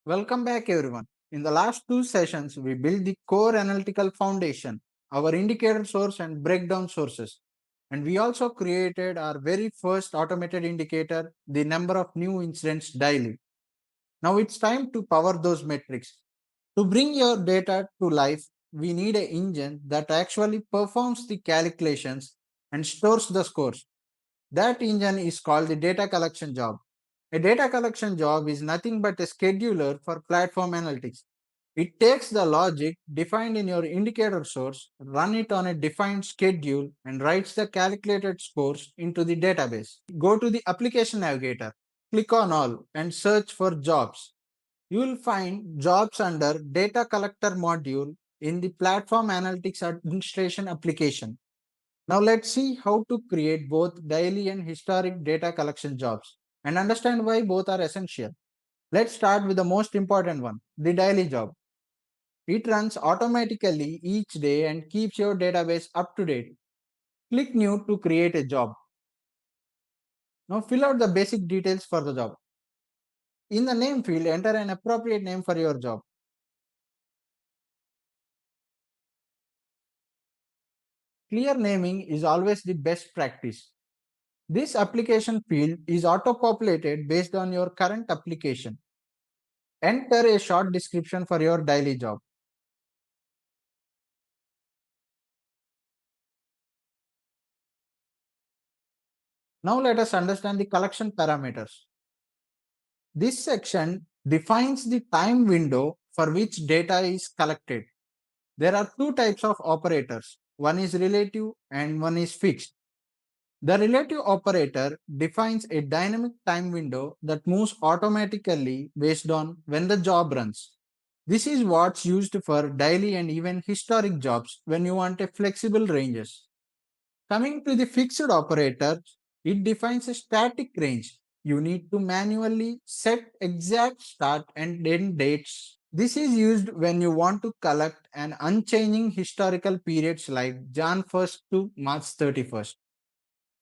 Welcome back, everyone. In the last two sessions, we built the core analytical foundation, our indicator source and breakdown sources. And we also created our very first automated indicator, the number of new incidents daily. Now it's time to power those metrics. To bring your data to life, we need an engine that actually performs the calculations and stores the scores. That engine is called the data collection job. A data collection job is nothing but a scheduler for platform analytics. It takes the logic defined in your indicator source, run it on a defined schedule, and writes the calculated scores into the database. Go to the application navigator, click on all, and search for jobs. You will find jobs under data collector module in the platform analytics administration application. Now let's see how to create both daily and historic data collection jobs and understand why both are essential. Let's start with the most important one, the daily job. It runs automatically each day and keeps your database up to date. Click New to create a job. Now fill out the basic details for the job. In the name field, enter an appropriate name for your job. Clear naming is always the best practice. This application field is auto-populated based on your current application. Enter a short description for your daily job. Now let us understand the collection parameters. This section defines the time window for which data is collected. There are two types of operators. One is relative and one is fixed. The relative operator defines a dynamic time window that moves automatically based on when the job runs. This is what's used for daily and even historic jobs when you want a flexible ranges. Coming to the fixed operator, it defines a static range. You need to manually set exact start and end dates. This is used when you want to collect an unchanging historical periods like Jan 1st to March 31st.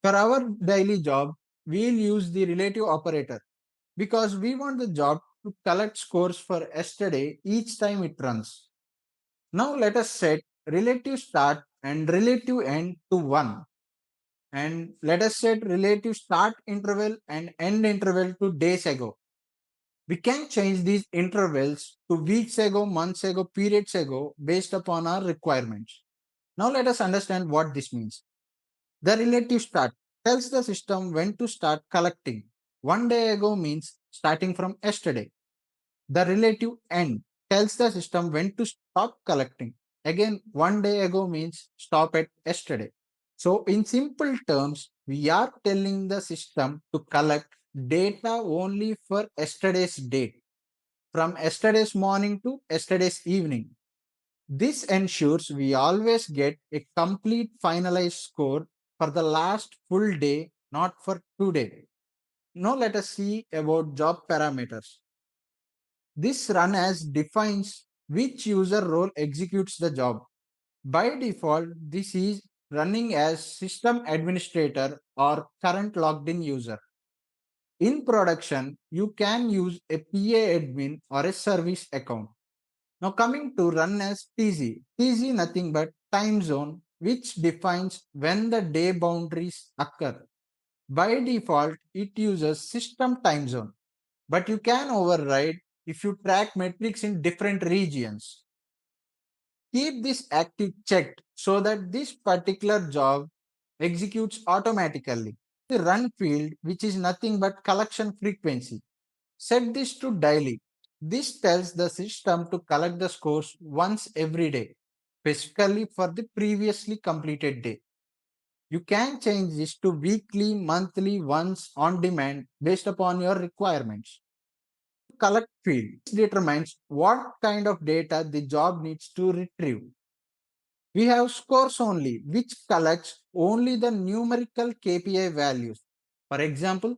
For our daily job, we'll use the relative operator because we want the job to collect scores for yesterday each time it runs. Now let us set relative start and relative end to 1, and let us set relative start interval and end interval to days ago. We can change these intervals to weeks ago, months ago, periods ago based upon our requirements. Now let us understand what this means. The relative start tells the system when to start collecting. 1 day ago means starting from yesterday. The relative end tells the system when to stop collecting. Again, 1 day ago means stop at yesterday. So, in simple terms, we are telling the system to collect data only for yesterday's date, from yesterday's morning to yesterday's evening. This ensures we always get a complete finalized score for the last full day, not for today. Now, let us see about job parameters. This run as defines which user role executes the job. By default, this is running as system administrator or current logged in user. In production, you can use a PA admin or a service account. Now coming to run as TZ. TZ nothing but time zone which defines when the day boundaries occur. By default, it uses system time zone, but you can override if you track metrics in different regions. Keep this active checked so that this particular job executes automatically. The run field, which is nothing but collection frequency. Set this to daily. This tells the system to collect the scores once every day, specifically for the previously completed day. You can change this to weekly, monthly, once on demand based upon your requirements. Collect field determines what kind of data the job needs to retrieve. We have scores only, which collects only the numerical KPI values. For example,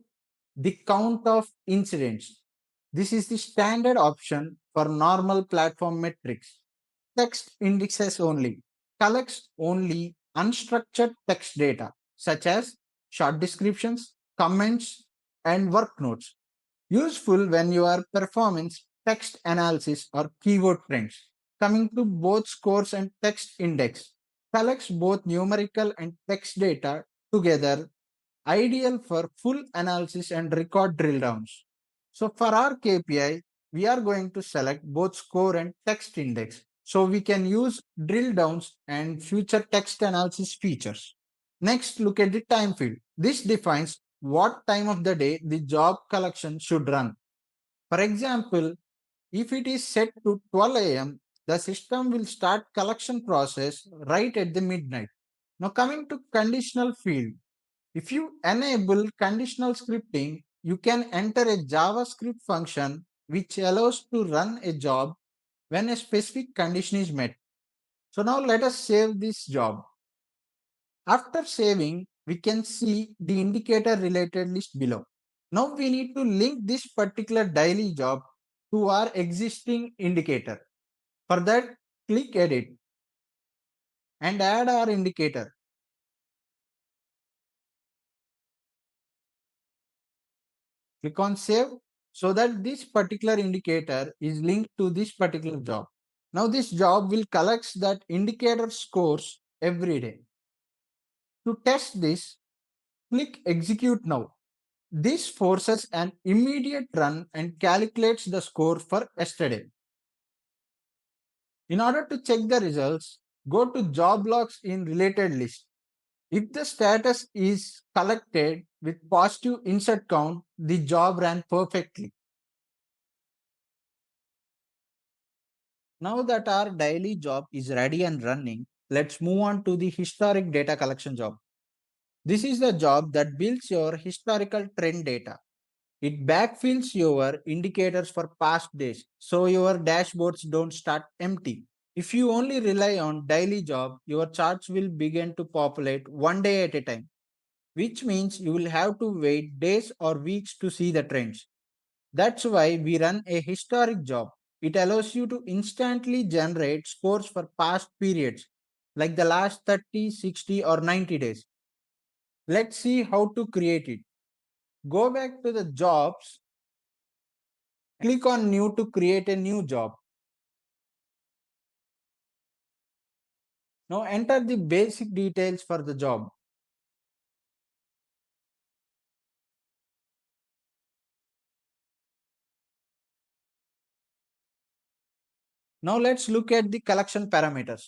the count of incidents. This is the standard option for normal platform metrics. Text indexes only collects only unstructured text data, such as short descriptions, comments, and work notes. Useful when your performance text analysis or keyword trends. Coming to both scores and text index, collects both numerical and text data together, ideal for full analysis and record drill downs. So for our KPI, we are going to select both score and text index. So we can use drill downs and future text analysis features. Next, look at the time field. This defines what time of the day the job collection should run. For example, if it is set to 12 a.m., the system will start collection process right at the midnight. Now coming to conditional field, if you enable conditional scripting, you can enter a JavaScript function which allows to run a job when a specific condition is met. So now let us save this job. After saving, we can see the indicator related list below. Now we need to link this particular daily job to our existing indicator. For that, click edit and add our indicator. Click on save so that this particular indicator is linked to this particular job. Now this job will collect that indicator scores every day. To test this, click execute now. This forces an immediate run and calculates the score for yesterday. In order to check the results, go to job logs in related list. If the status is collected with positive insert count, the job ran perfectly. Now that our daily job is ready and running, let's move on to the historic data collection job. This is the job that builds your historical trend data. It backfills your indicators for past days so your dashboards don't start empty. If you only rely on daily job, your charts will begin to populate one day at a time, which means you will have to wait days or weeks to see the trends. That's why we run a historic job. It allows you to instantly generate scores for past periods, like the last 30, 60, or 90 days. Let's see how to create it. Go back to the jobs, click on new to create a new job. Now enter the basic details for the job. Now let's look at the collection parameters.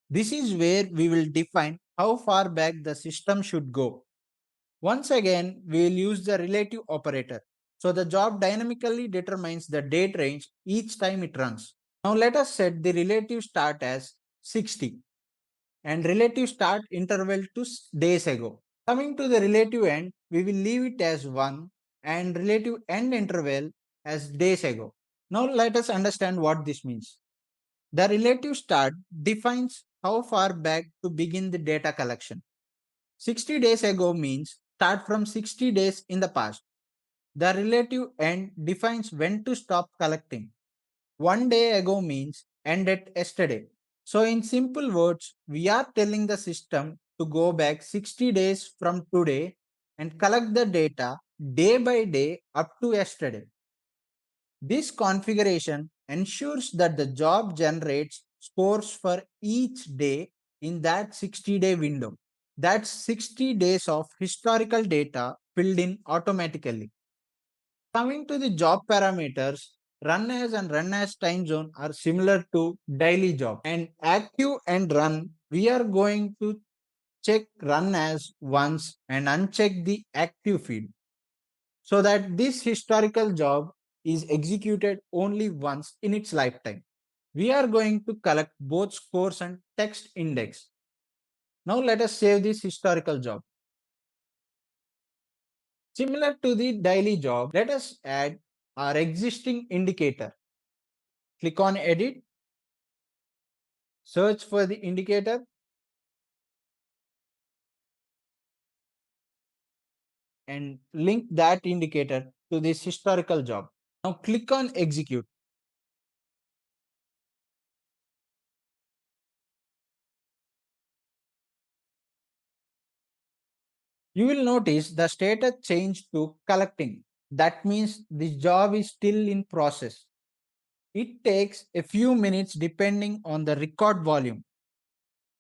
This is where we will define how far back the system should go. Once again, we will use the relative operator. So the job dynamically determines the date range each time it runs. Now let us set the relative start as 60 and relative start interval to days ago. Coming to the relative end, we will leave it as 1 and relative end interval as days ago. Now let us understand what this means. The relative start defines how far back to begin the data collection. 60 days ago means start from 60 days in the past. The relative end defines when to stop collecting. One day ago means end at yesterday. So, in simple words, we are telling the system to go back 60 days from today and collect the data day by day up to yesterday. This configuration ensures that the job generates scores for each day in that 60-day window. That's 60 days of historical data filled in automatically. Coming to the job parameters, run as and run as time zone are similar to daily job. And active and run, we are going to check run as once and uncheck the active field so that this historical job is executed only once in its lifetime. We are going to collect both scores and text index. Now let us save this historical job. Similar to the daily job, let us add our existing indicator. Click on edit, search for the indicator, and link that indicator to this historical job. Now click on execute. You will notice the status changed to collecting. That means this job is still in process. It takes a few minutes depending on the record volume.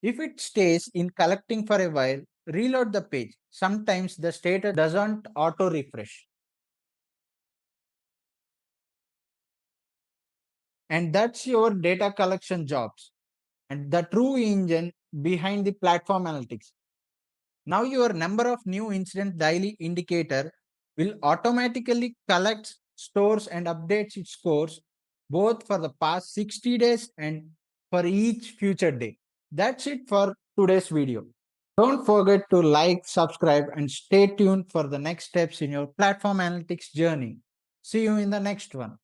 If it stays in collecting for a while, reload the page. Sometimes the status doesn't auto refresh. And that's your data collection jobs and the true engine behind the platform analytics. Now your number of new incident daily indicator will automatically collect, stores and updates its scores both for the past 60 days and for each future day. That's it for today's video. Don't forget to like, subscribe and stay tuned for the next steps in your platform analytics journey. See you in the next one.